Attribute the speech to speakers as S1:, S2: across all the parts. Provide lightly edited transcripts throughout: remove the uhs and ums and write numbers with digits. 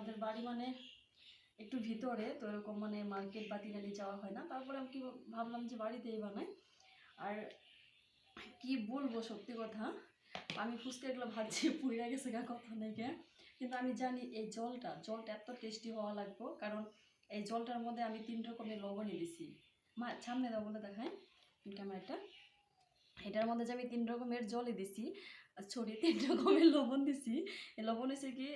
S1: আমাদের বাড়ি মানে একটু ভিতরে, তো এরকম মানে মার্কেট বা তিনালি যাওয়া হয় না। তারপরে আমি কি ভাবলাম যে বাড়িতেই বানাই। আর কি বলবো, সত্যি কথা, আমি ফুচকা এগুলো ভাবছি পুড়ে গেছে গা কথা নেই গে, কিন্তু আমি জানি এই জলটা এত টেস্টি হওয়া লাগবে, কারণ এই জলটার মধ্যে আমি 3 রকমের লবণই দিছি। মা সামনে দাও বলে দেখায় ক্যামেরাটা। এটার মধ্যে যে আমি 3 রকমের জলই দিছি, সরি 3 রকমের লবণ দিছি। এই লবণ হচ্ছে কি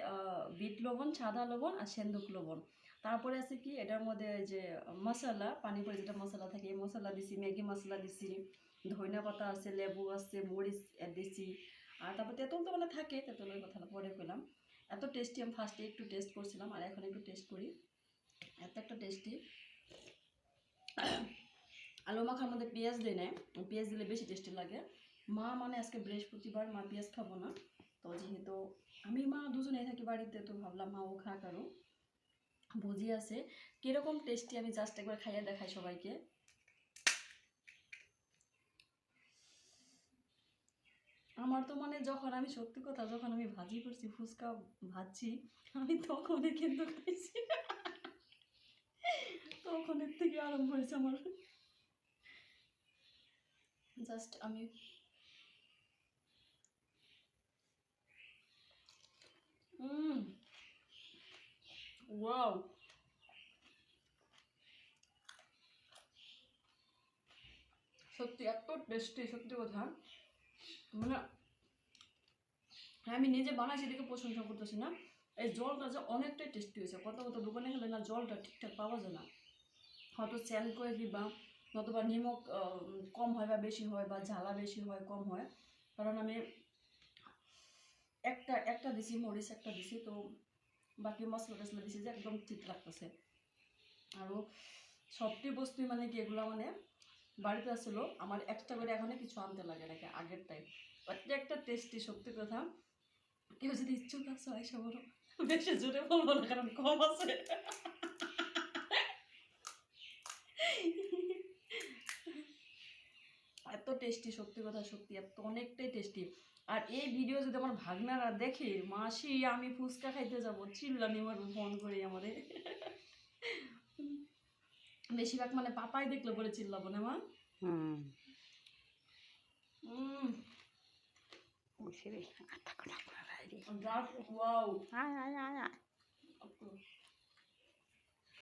S1: বিট লবণ, সাদা লবণ আর সেন্দুক লবণ। তারপরে আছে কি এটার মধ্যে যে মশলা, পানি পরে যেটা মশলা থাকে, এই মশলা দিছি, ম্যাগি মশলা দিছি, ধনিয়া পাতা আছে, লেবু আছে, মরিচ দিছি। আর তারপর তেঁতুল তো মানে থাকে, তেঁতুলের কথাটা পরে পেলাম। এত টেস্টি, আমি ফার্স্টে একটু টেস্ট করছিলাম আর এখন একটু টেস্ট করি। এত একটা টেস্টি। আলু মাখার মধ্যে পেঁয়াজ দিই না, পেঁয়াজ দিলে বেশি টেস্টি লাগে। মা মানে আজকে বৃহস্পতিবার, মা পেঁয়াজ খাবো না, তো যেহেতু আমি মা দুজনেই থাকি বাড়িতে, তো ভাবলাম মাও খাক আরও। ভুজি আছে, কীরকম টেস্টি আমি জাস্ট একবার খাইয়ে দেখাই সবাইকে। আমার তো মানে যখন আমি সত্যি কথা, যখন আমি ভাজি করছি, ফুচকা ভাজছি, আমি তখনই কিন্তু খাইছি। তখনের থেকে আরম্ভ হয়েছে আমার। জাস্ট আমি ওয়াও, সত্যি এত টেস্টি, সত্যি কথা। মানে আমি নিজে বানাইছি দেখে প্রশংসা করতেছি না, এই জলটা যে অনেকটাই টেস্টি হয়েছে। কত কত দোকানে গেলে না জলটা ঠিকঠাক পাওয়া যায় না, হয়তো চ্যান করে দিবা, নতুবা নিমক কম হয় বা বেশি হয়, বা ঝালা বেশি হয় কম হয়। কারণ আমি একটা দিছি মরিচ, একটা দিছি, তো বাকি মশলা টশলা দিছি যে একদম ঠিক লাগতেছে। আরও সবটি বস্তুই মানে কি এগুলো মানে বাড়িতে আসলো আমার এক্সট্রা করে এখানে কিছু আনতে লাগে নাকি আগেরটাই। একটা টেস্টি, সত্যি কথা। কেউ যদি ইচ্ছুক আছে আইসা বলো, বেশি জোরে বলবো না কারণ কম আছে। এত টেস্টি, সত্যি কথা, সত্যি এত অনেকটাই টেস্টি। আর এই ভিডিও যদি আমার ভাগনারা দেখে, মাসি আমি ফুচকা খাইতে যাবো, চিল্লানি মারবো ফোন করে আমারে। বেশিরভাগ মানে পাপাই দেখলে বলে চিল্লাবো না মা।
S2: Wow.
S1: Wow.